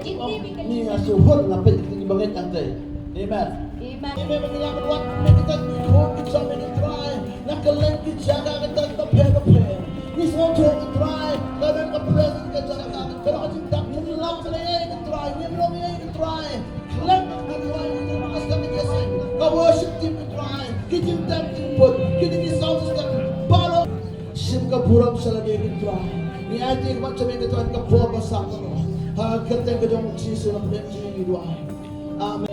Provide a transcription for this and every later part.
जितने भी Ni asuhon na pwede bangit ang day. Amen. Amen. Ini mengenai buat kita home kita menitry. Nak keleng kita kita prepare. This one to try. Kalau kita present kita nak kalau kita tak mula kita try. Ni belum kita try. Keleng kita try. Kita masih kita say. Kau worship team try. Kita tak input. Kita di sound system. Baru sim ka buram selagi kita try. Ni adik macam kita try ka buat pasang tu. Kita kedong sisi nak ni dua. Amen.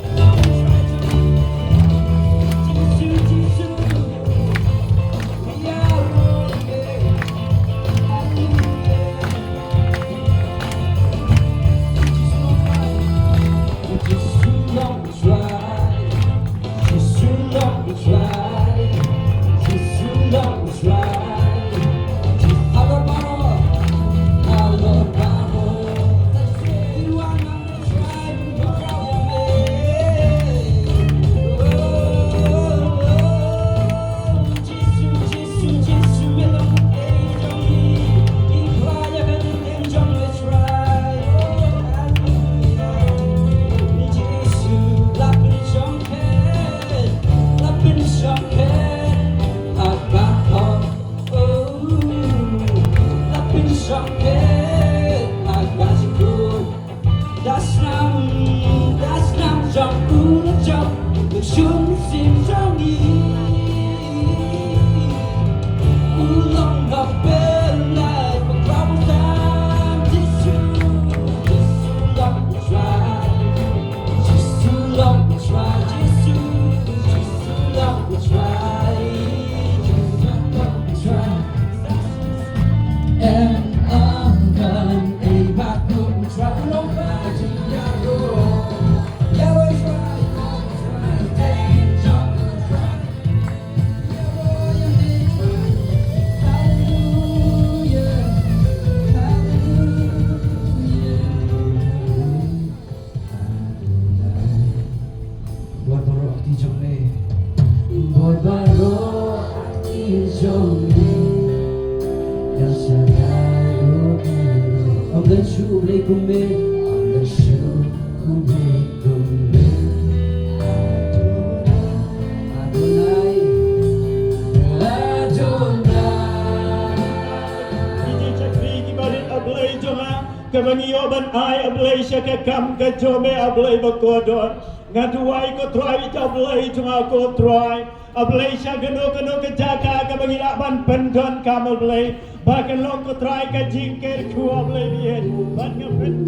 Kemengiyoban ai ablay siya kakam kajome ablay bakodon ngaduai ko try ablay cuma ko try ablay siya gano kejaka kemengilaban pendon kamal ablay bahkan long ko try kajingker ku ablay biyen ban ngepet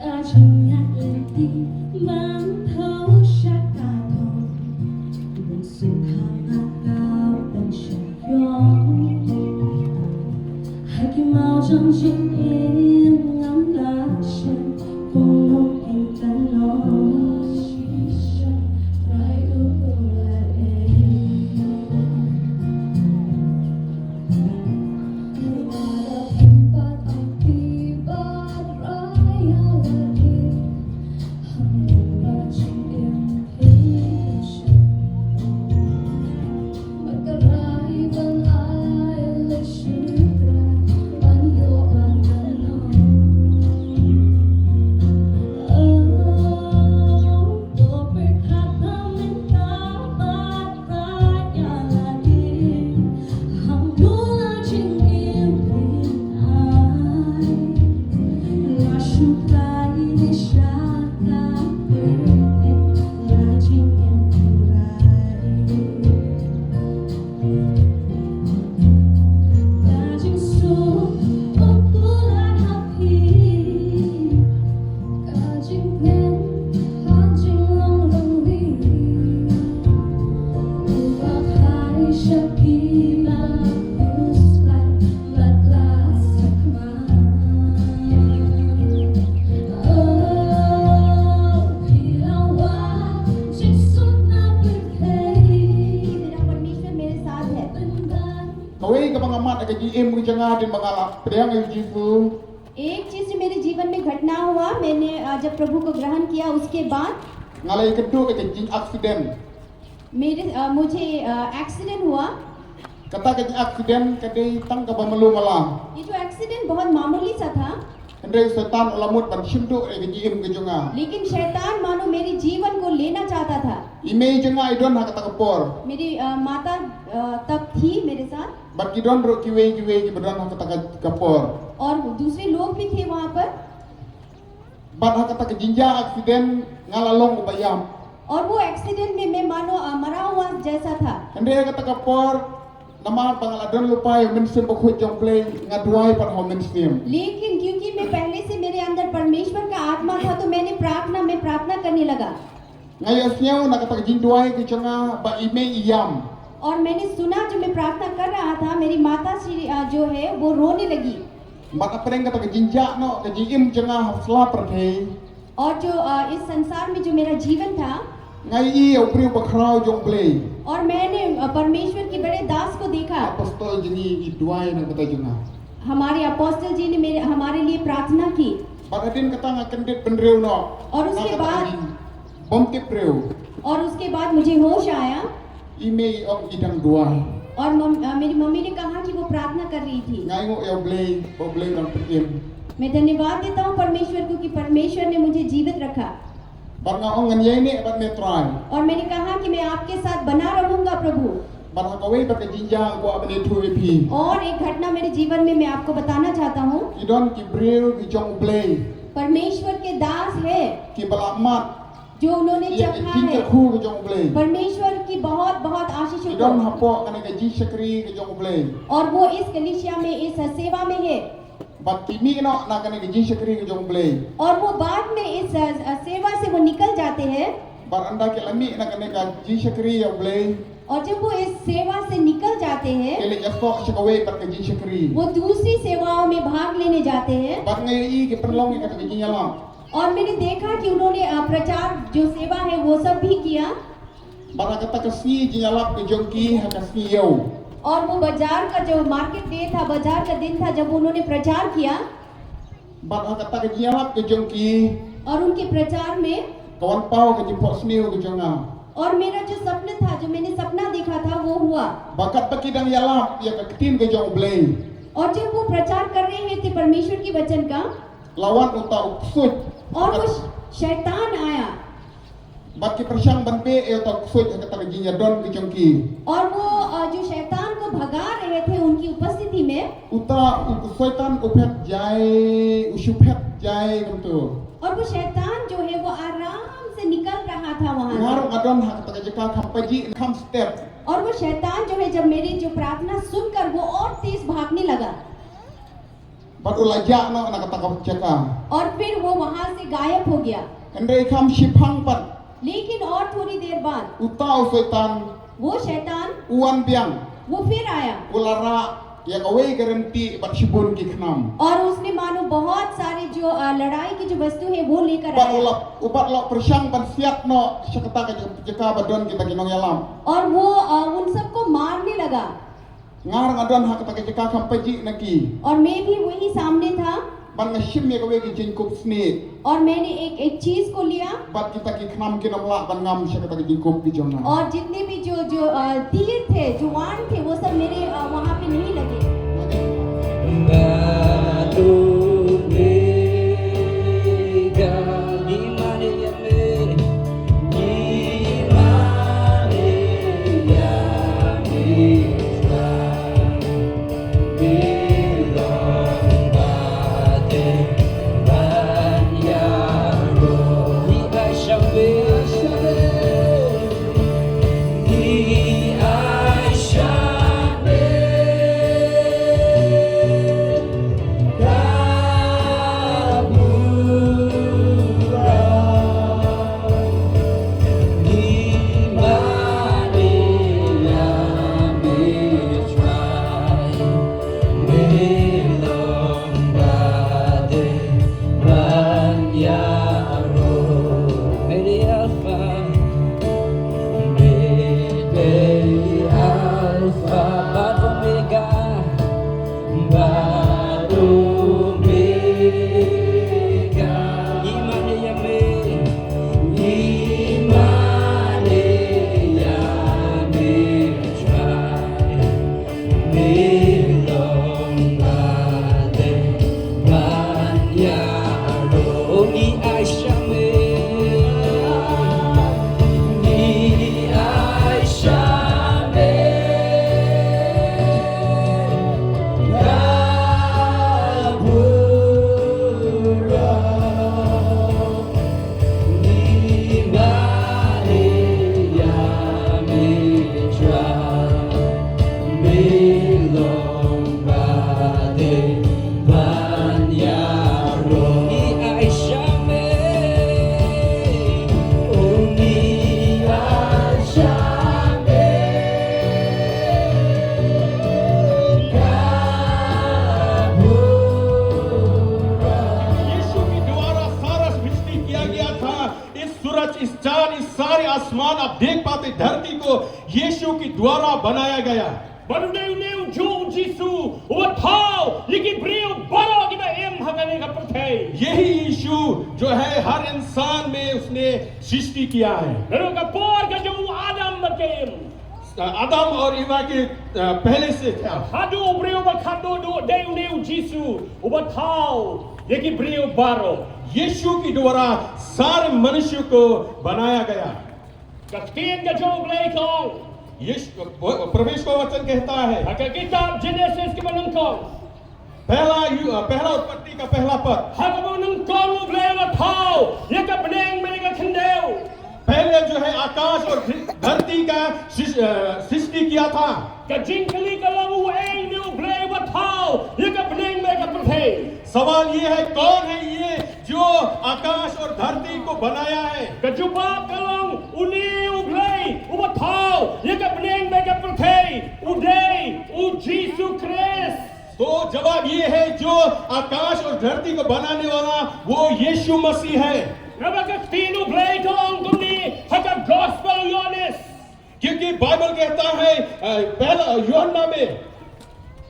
Kajingat lenti mantau syakadon dan sunhangat kau dan syayong Hãy mau trong chính em ngắm lá sen cùng nỗi tình tan nó chỉ sợ phải ước lại GM jangan din mga pedang jifu. एक चीज जो मेरे जीवन में घटना हुआ, मैंने जब प्रभु को ग्रहण किया उसके बाद ngalai kedua ke jing accident. मुझे एक्सीडेंट हुआ. Kata ke accident kadai tang ka pamalu malam. ये जो एक्सीडेंट बहुत मामूली सा था. Henry setan ulamut ban shimdu gejim gejunga. लेकिन शैतान मानो मेरे जीवन को लेना चाहता था। Ime jenga idon hak takapor. मेरी माता तब थी मेरे साथ Bat kidon ro kiwe ki bedon hak takapor. और दूसरे लोग भी थे वहाँ पर Bat hak takajinja accident ngalalong ubayam. और वो एक्सीडेंट में मैं मानो मरा हुआ जैसा था। Henry hak takapor nama pangaladon lupai mensim bokhui jongplay ngaduai pan hom mensim. लेकिन क्योंकि मैं पहले से मेरे अंदर परमेश्वर का आत्मा था तो मैंने प्रार्थना करने लगा Ngayosnya nakatakajinduai kichonga ba ime iyam. और मैंने सुना जो मैं प्रार्थना कर रहा था मेरी माता श्री जो है वो रोने लगी Bat apreng katakajinja no kajim jenga hafsla perthei. और जो इस संसार में जो मेरा जीवन था Ngai i upriu bakrau jongplay. और मैंने परमेश्वर के बड़े दास को देखा। Apostol jengi iduai na kata jenga. हमारे अपोस्टल जी ने हमारे लिए प्रार्थना की Bagadin kata ngakendit penreu no. और उसके बाद bom tip reu. और उसके बाद मुझे होश आया Ime ong idang duai. और मेरी मम्मी ने कहा कि वो प्रार्थना कर रही थी। Ngai ngo eu blay nang pekim. मैं धन्यवाद देता हूँ परमेश्वर को कि परमेश्वर ने मुझे जीवित रखा Bat nga ong nganyai ni bat me try. और मैंने कहा कि मैं आपके साथ बना रहूंगा प्रभु। Bat hakawai bat kajinja ko abane thu pi. और एक घटना मेरे जीवन में मैं आपको बताना चाहता हूँ। Idon ki breu ki jong blay. परमेश्वर के दास है Ki balamat. जो उन्होंने Ia चखा jinja है khu ki jong blay. परमेश्वर की बहुत बहुत आशीषों Idon को hapo kana gaji sakri ki jong blay. और वो इस कलीसिया में इस सेवा में है Bat kimi no na kana gaji sakri ki jong blay. और वो बाद में इस सेवा से वो निकल जाते हैं Bat anda ki lami na kana gaji sakri jong blay. और जब वो इस सेवा से निकल जाते हैं Kele yaso sakawai bat gaji sakri. वो दूसरी सेवाओं में भाग लेने जाते हैं Bat ngai i ki perlong ki kata gaji nyalam. और मैंने देखा कि उन्होंने प्रचार जो सेवा है वो सब भी किया Bat kata kasi jinyalap ki jongki hakasi yau. और वो बाजार का जो मार्केट डे था बाजार का दिन था जब उन्होंने प्रचार किया Bat kata ka jinyalap ki jongki और उनके प्रचार में kawan pau ka jipok sniu ki jonga. और मेरा जो सपना था जो मैंने सपना देखा था वो हुआ Bakat pakidang yalap ya ka ketin ki jong blay. और जब वो प्रचार कर रहे थे परमेश्वर के वचन का Lawan uta uksut. और वो शैतान आया Bat ki persang banpe e uta uksut kata ka jinya don ki jongki. और वो जो शैतान को भगा रहे थे उनकी उपस्थिति में Uta usoitan upet jai usupet jai kantu. और वो शैतान जो है वो आराम से निकल रहा था वहां Ngarung से adon hak kata jeka kampaji kam step. और वो शैतान जो है जब मेरी जो प्रार्थना सुनकर वो और तेज भागने लगा Bat ulaja no na kata ka jeka. और फिर वो वहां से गायब हो गया Kandai kam sipang pat लेकिन और थोड़ी देर बाद uta usoitan वो शैतान uan biang वो फिर आया ulara ya kawai garanti bat sibun ki khnam. और उसने मानो बहुत सारे जो लड़ाई की जो वस्तु है वो लेकर Ubat आया ulap ubat lo persang ban siap no sakata ka jeka badon kita kinong yalam. और वो उन सबको मारने लगा Ngarung adon hak kata jeka kampaji naki. और मैं भी वही सामने था Ban ngashim ya kawai ki jingkup sni. और मैंने एक चीज को लिया Bat kita ki khnam ki namla ban ngam sakata ki jingkup ki jonga. और जितने भी जो जो तीर थे जो वाण थे वो सब मेरे वहां पे नहीं लगे Batu bega di mana ya me di mana ya bisa bilang bate ban ya ro di ashabe di ashabe आसमान आप देख पाते धरती को यीशु के द्वारा बनाया गया। Baru neu jo Jisu uthao yiki brio baro kita em hagane ka perthai. यही यीशु जो है हर इंसान में उसने सृष्टि किया है। Baru ka por ka jo Adam makem. आदम और ईवा के पहले से था। Hadu brio ba khado do neu Jisu uthao yiki brio baro. यीशु के द्वारा सारे मनुष्य को बनाया गया। Ka tien ka jo blai kong. यीशु परमेश्वर का वचन कहता है Aka kitab Genesis ke manungkong. पहला उत्पत्ति का पहला पद Haka manungkong blai uthao yaka beneng mereka kendeu. पहले जो है आकाश और धरती का सृष्टि किया था। Ka jingkali ka lawu ei neu blai uthao yaka beneng mereka perthai. सवाल ये है कौन है ये जो आकाश और धरती को बनाया है? Kejupa kalong uni ublay ubathau yaka beneng mega perthai udai u Jesus Christ. तो जवाब ये है जो आकाश और धरती को बनाने वाला वो यीशु मसीह है। Nabaka tin ublay kalong kuni haka gospel Yohanes. क्योंकि बाइबल कहता है पहला यूहन्ना में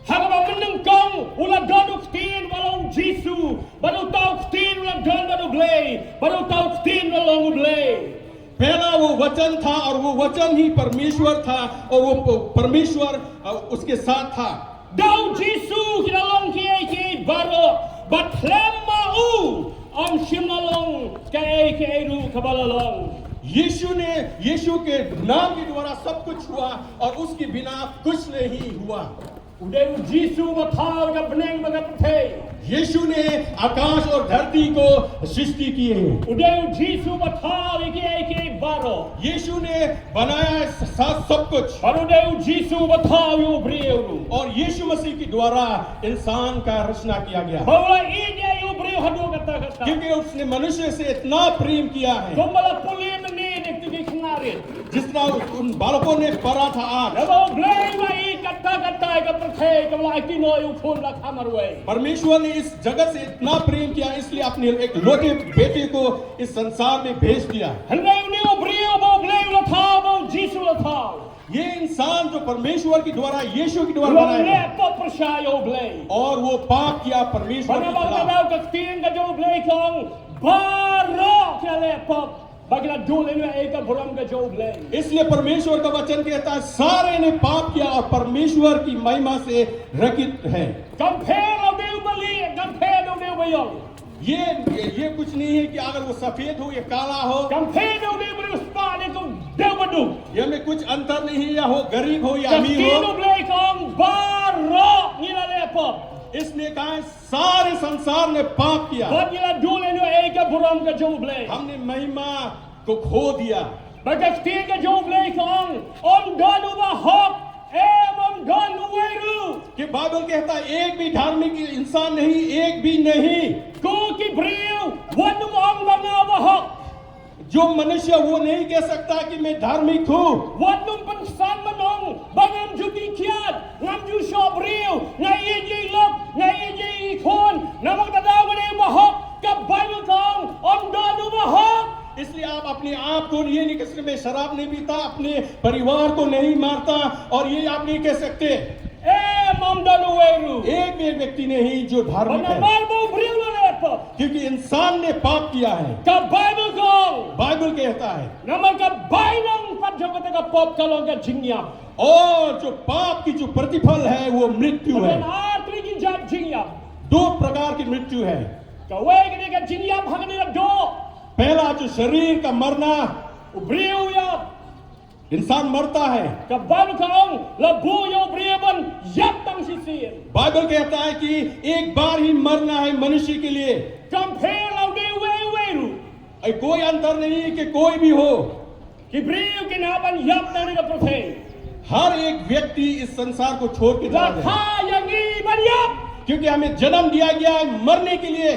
Haka ba menungkong ula donuk tin walong Jesus baru tau tin ula don baru ublay baru tau tin walong ublay. पहला वो वचन था और वो वचन ही परमेश्वर था और वो परमेश्वर उसके साथ था। Dau Jesus kinalong kiai baro batlema u om shimlalong kiai ru kabalalong. यीशु के नाम के द्वारा सब कुछ हुआ और उसके बिना कुछ नहीं हुआ। Udai Jisu bathau ka beneng baga perthai. यीशु ने आकाश और धरती को सृष्टि की है। Udai Jisu bathau iki baro. यीशु ने बनाया है सब कुछ Baru udai Jisu bathau yo breu. और यीशु मसीह के द्वारा इंसान का रचना किया गया। Bawa ide yo breu hadu kata. क्योंकि उसने मनुष्य से इतना प्रेम किया है Kumbala pulim ni dekti di knarit. जिस तरह उन बालकों ने पढ़ा था आज। Nabo blai mai kata ka perthai kamla itino yo khon la khamarwai. परमेश्वर ने इस जगत से इतना प्रेम किया इसलिए अपने एक लोटे बेटे को इस संसार में भेज दिया। Handai uni yo breu bo blai la thau bo Jisu la thau. ये इंसान जो परमेश्वर के द्वारा यीशु के द्वारा Lo बनाया le है po persaya blai. और वो paप किया परमेश्वर के Bagaimana खिलाफ। daw kaktiin ka jo blay kong baro kaya pop bagla dole no eka buram ka jo blay. इसलिए परमेश्वर का वचन कहता है सारे ने पाप किया और परमेश्वर की महिमा से रहित है। Compare lo deu bali, compare lo deu bayong. ये कुछ नहीं है कि अगर वो सफेद हो या काला हो, Compare lo deu bali uspa ne ko deu badu. ये में कुछ अंतर नहीं है या हो गरीब हो या अमीर Kaktiin हो। lo blay kong baro nila le pop. इसने कहा है सारे संसार ने पाप किया, Bagla dole no eka buram ka jo blay. हमने महिमा को खो दिया। Bagaktiin ka jo blay kong om donu ba hok om donu weru. कि बाइबल कहता है एक भी धार्मिक इंसान नहीं, एक भी नहीं। Ko ki breu wanu om bana ba hok. जो मनुष्य वो नहीं कह सकता कि मैं धार्मिक हूँ। Wadnum pensan menong bangam jubi kiat ngam ju sobriu ngai ye lok ngai ye khon namang tadaw ne bahok ka bayu kong om donu bahok. इसलिए आप अपने आप को ये नहीं कह सकते मैं शराब नहीं पीता, अपने परिवार को नहीं मारता और ये आप नहीं कह सकते। Om donu weru एक भी व्यक्ति नहीं जो धार्मिक है, banamal bo briu le po क्योंकि इंसान ने पाप किया है। ka bible kong बाइबल कहता है namang ka bainong patjogote ka pop kalong ka jingyam और जो पाप की जो प्रतिफल है वो मृत्यु है। ben atri ki jat jingyam दो प्रकार की मृत्यु है। ka we ka jingyam hagni do पहला जो शरीर का मरना, briu ya इंसान मरता है। ka balu kong la bu yo brieban yap tang sisir. Bible कहता है कि एक बार ही मरना है मनुष्य के लिए, Compare lo de weru. कोई अंतर नहीं है कि कोई भी हो। Ki briu kinaban yap na ka prothe. हर एक व्यक्ति इस संसार को छोड़ के La जाता है, kha yangi ban yap. क्योंकि हमें जन्म दिया गया है मरने के लिए।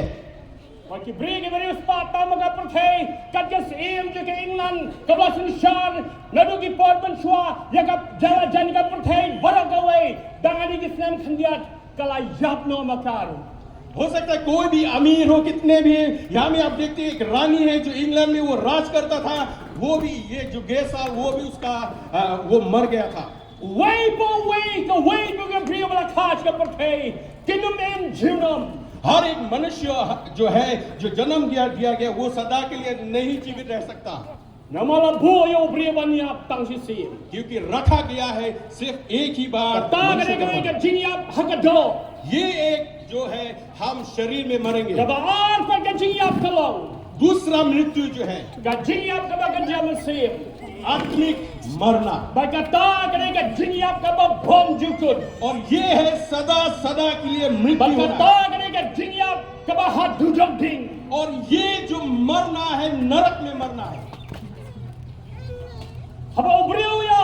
Wa ki briu ki bari uspa tam ka prothe. Kat ka sim je ke England ka basin shar nadu ki porban shwa ya ka jala jan ka prothe barak away dangani ki Islam khandiat kala yap no makaru. हो सकता है कोई भी अमीर हो, कितने भी, यहाँ में आप देखते हैं एक रानी है जो इंग्लैंड में वो राज करता था, वो भी ये जो गए साल वो भी उसका वो मर गया था। Week by week, a week of bring a catch up a pay. Kingdom and Junum. हर एक मनुष्य जो है, जो जन्म दिया गया, वो सदा के लिए नहीं जीवित रह सकता, Namala boy o Briavania Tangsi. क्योंकि रखा गया है सिर्फ एक ही बार। Targa Ginia Hagado. ये एक जो है हम शरीर में मरेंगे। Gabar for Gajinia Kalong. दूसरा मृत्यु जो है Gajinia Kabagajaman Sim. आत्मिक मरना, Bagata Gajinia Kaba Bom Jukun. और ये है सदा सदा के लिए मृत्यु होना। Bagata Gajinia Kaba Hadu Jumping. और ये जो मरना है नरक में मरना है। Habo Briavia.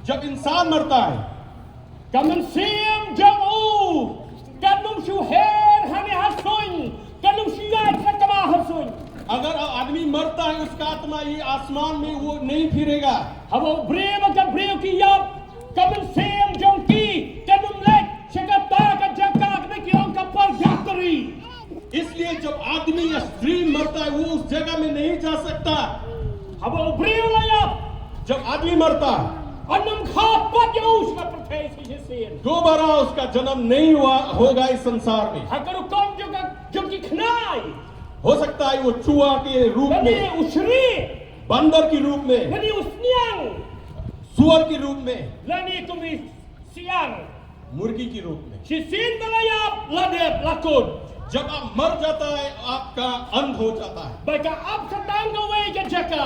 जब इंसान मरता है, Kamen Sim Jamu. Kanum Shuher Hani Hasun. Kanum Shia Sakaba Hasun. अगर आदमी मरता है उसका आत्मा ये आसमान में वो नहीं फिरेगा। Habo Briava ka Briavia. Kamen Sim Junki. Kanum Lek Shakata ka Jaka Nikion ka Par Gatari. इसलिए जब आदमी या स्त्री मरता है वो उस जगह में नहीं जा सकता। Habo Briavia. जब आदमी मरता है Anum Kha Patyus ka Protesi Hisin. दोबारा उसका जन्म नहीं होगा इस संसार में। Hakaru Kom Junki Knai. हो सकता है वो चूहा के रूप Nani में, Usri. बंदर के रूप में, Nani Usniang. सुअर के रूप में, Nani Kumi Siang. मुर्गी के रूप में। Shisin Balayap Ladeb Lakun. जब आप मर जाता है आपका अंत हो जाता है। Baka Absatanga Way ka Jaka.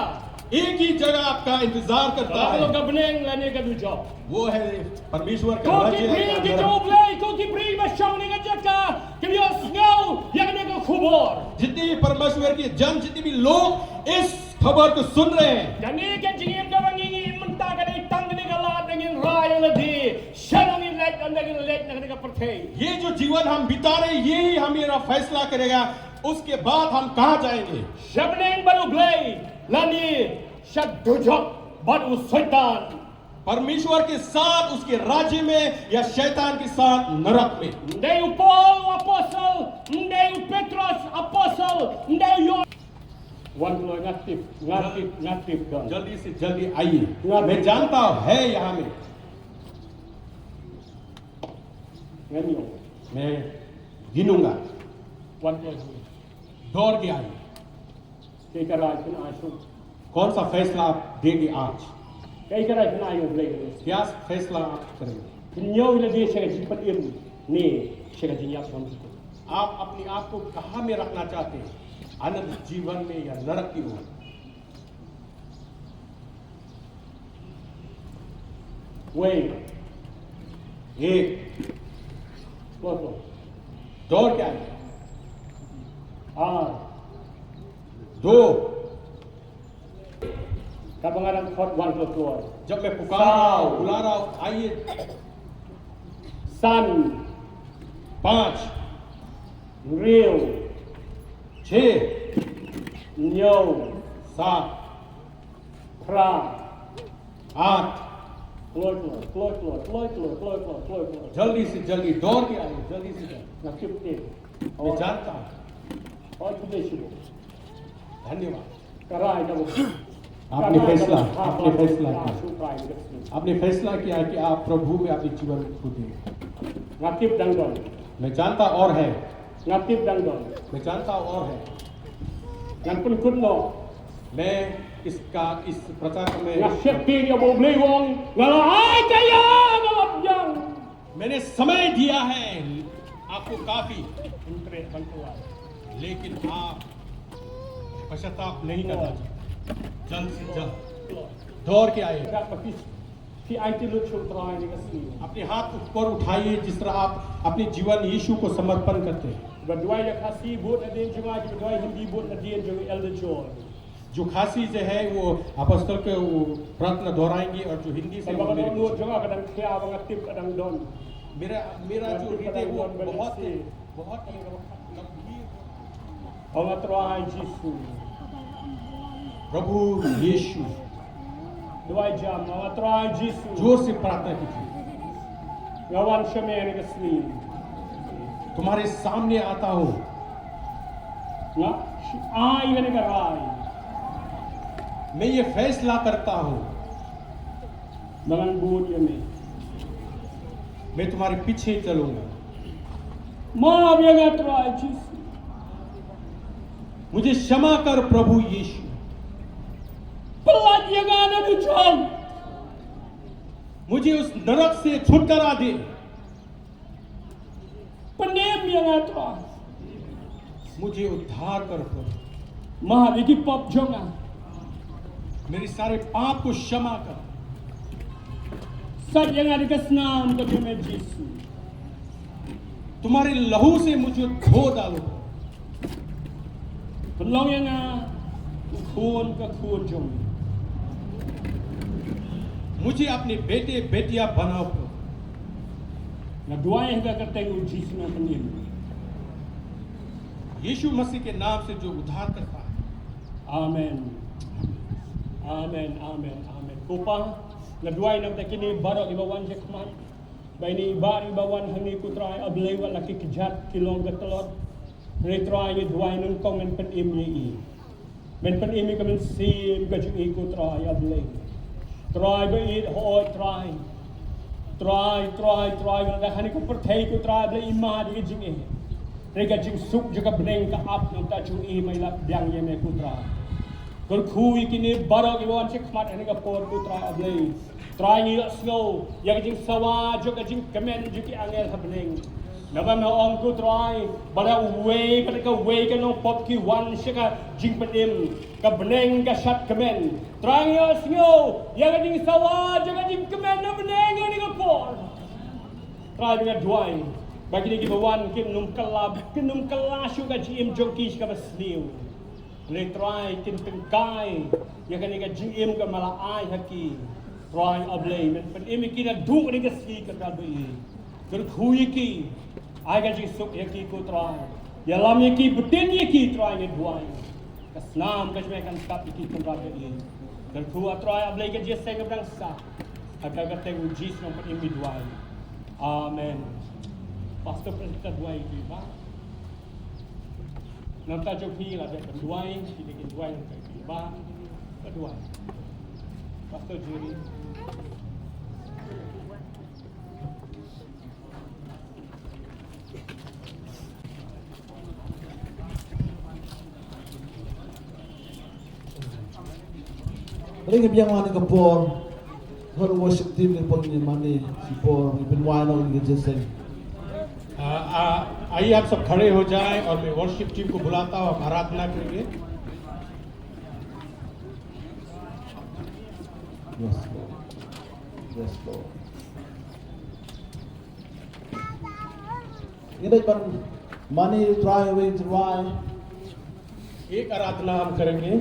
एक ही जगह आपका इंतजार करता Kalau है, ka Bneng Lani ka Dujo. वो है परमेश्वर का Koki राज्य Bri का ki नरक। Joblay. Koki Bri Mashawni ka Jaka. Kaya Snow. Yagni ka Kubor. जितने भी परमेश्वर के जन, जितने भी लोग इस खबर को सुन रहे हैं, Kani ka Jingim ka Mangingi Munta ka Ni Tangni ka Lad Naging Raya Ladi. Shanong Lek Naging Lek Naging ka Protei. ये जो जीवन हम बिता रहे हैं, यही हमें फैसला करेगा उसके बाद हम कहाँ जाएंगे। Shabneng Baru Blay. Lani. Shadujok. Baru Saitan. परमेश्वर के साथ उसके राज्य में या शैतान के साथ नरक में। Ndeu Paul Apostle. Ndeu Petrus Apostle. Ndeu Yon. One Lord Natif gun. जल्दी से जल्दी आइए। मैं जानता हूँ है यहाँ में, Nganyo. मैं गिनूंगा। One Lord. दौड़ के आइए। Kay karay pun aso. कौन सा फैसला आप देंगे आज? Kay karay pun ayo blay. क्या फैसला आप करेंगे? Pinyo ila di siya jipat im ni siya jinyap samsi. आप अपने आप को कहाँ में रखना चाहते हैं, अनंत जीवन में या नरक की ओर? Way. एक, Loto. दौड़ के आइए। R. दो, Kabangaran kot one to two. जब मैं पुकार रहा हूँ, बुला रहा हूँ, आइए। Sun. पांच, Real. छह, Nyo. सात, Pra. आठ, Floyd. जल्दी से जल्दी दौड़ के आइए, जल्दी से जल्दी। Nakipte. मैं जानता हूँ। All to be sure. धन्यवाद। Karay na mo. आपने फैसला किया कि आप प्रभु में अपने जीवन को देंगे। Nakip dangdon. मैं जानता और है, Nakip dangdon. मैं जानता और है। Yang pun kunno. मैं इस प्रचार में Nakipte niya mo blay wong. Ngalahay kaya ngalabjang. मैंने समय दिया है आपको काफी, Entre bantuan. लेकिन आप पश्चाताप नहीं करना चाहिए। जल्द से जल्द दौड़ के आइए। Dapat si IT lucu try ni kasi. अपने हाथ ऊपर उठाइए जिस तरह आप अपने जीवन यीशु को समर्पण करते हैं। Berdua ya kasi buat na din juga berdua hindi buat na din juga Elder John. जो खासी जो है वो अपostol के वो प्रार्थना दोहराएंगे और जो हिंदी से Sa mga nanonood juga kadang kaya mga tip kadang don. मेरा जो हृदय वो बहुत ही गंभीर। Mga try Jesus. प्रभु यीशु, Dua jam mga try Jesus. जोर से प्रार्थना कीजिए। Ngawan siya may ni kasi. तुम्हारे सामने आता हूं nga ai ka ni karai मैं ये फैसला करता हूं dalam buat ye me मैं तुम्हारे पीछे चलूंगा maaf ya nga try Jesus मुझे क्षमा कर प्रभु यीशु pelat ya nga na du chong मुझे उस नरक से छुटकारा दे penem ya nga try मुझे उद्धार कर प्रभु maaf iki pop jonga मेरे सारे पाप को क्षमा कर sat yang ada kesnam ke dunia Jesus तुम्हारे लहू से मुझे धो डालो penolong yang khun ke khun jong मुझे अपने बेटे बेटियां बनाओ प्रभु na duai ka kateng Jesus na penim यीशु मसीह के नाम से जो उद्धार करता है amen amen amen amen kupa na duai nam ta kini barok ibawan je khmat baini bari bawan hangi kutrai ablei wa laki kejat kilong getelot retrai ni duai nun kong men pen im ni men pen im ka men sim ka ju i kutrai ablei try ba it hoi try na hani ko perthai kutrai ablei ima di jing e rega jing suk juga beneng ka ap nam ta ju i mai lap biang ye me kutrai kul khui kini barok ibawan je khmat ani ka por kutrai ablei try ni snow yang jing sawa juga jing kemen juki angel happening naba me ong ku try bala way ka no pop ki one shika jing penim ka beneng ka shat kemen try ni snow yang jing sawa juga jing kemen na beneng ni ka por try dengan duai bagi ni bawan kinum kelab juga jim jongki ka basliu le try kin tengkai yang kan ka jim ka mala ai haki try ablay men pen imi kina du ni ka si ka dabi ker khui ki ai ga ji suk yaki ko try ya lam yaki betin yaki try ni duai kasnam ka jme kan tap yaki ko dabi ker khu try ablay ka ji seng brang sa ka ka teng jis no pen imi duai amen pastor presita duai ki ba nam ta jo phi la de duai ki de duai ki ba ka duai pastor Jerry Ring biang mana ke por, her worship team ni pon ni mani si por ni penwai no ni jesen. आइए आप सब खड़े हो जाएं और मैं worship team को बुलाता हूं हम आराधना करेंगे Yes, Lord. Yes, Lord. Ini pan money try away to why. एक आराधना हम करेंगे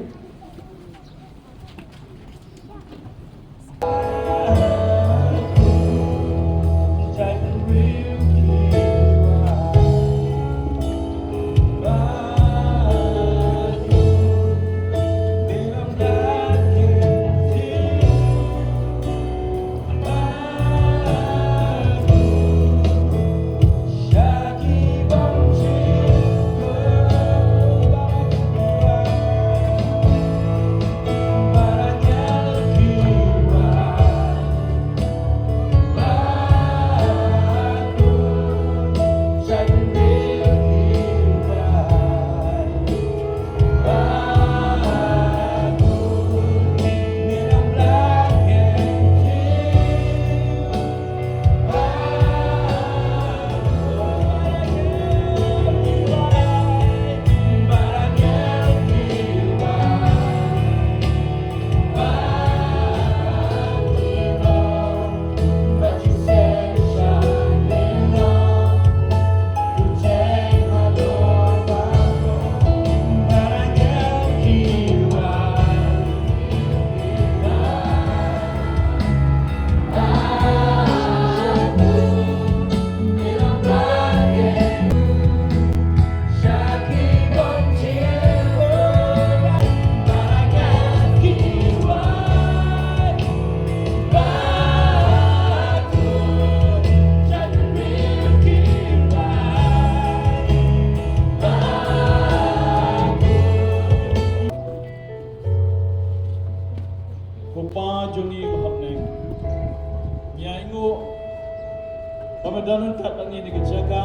Ramadan kat bang ni jaga.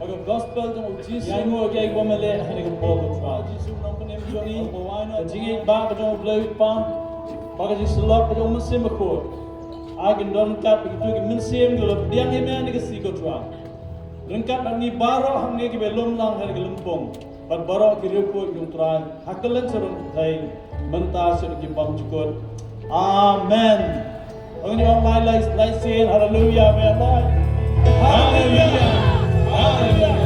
Aga gospel jong Jesus. Yang mo kay ko male hani ko po ko try. Jesus nang panem joni. Jingi ba ka jong blow pa. Pag Jesus lok ka jong musim ko. Agin don kat begitu ki musim ko diang ime ni ka si ko try. Rengkat bang ni baro hang ni ki belum lang hari lempong. Pag baro ki report jong try. Hakalan sarong thai mentas ki bang cukut. Amen. Ang inyong mga lights in, hallelujah, may Allah. Hallelujah. Hallelujah.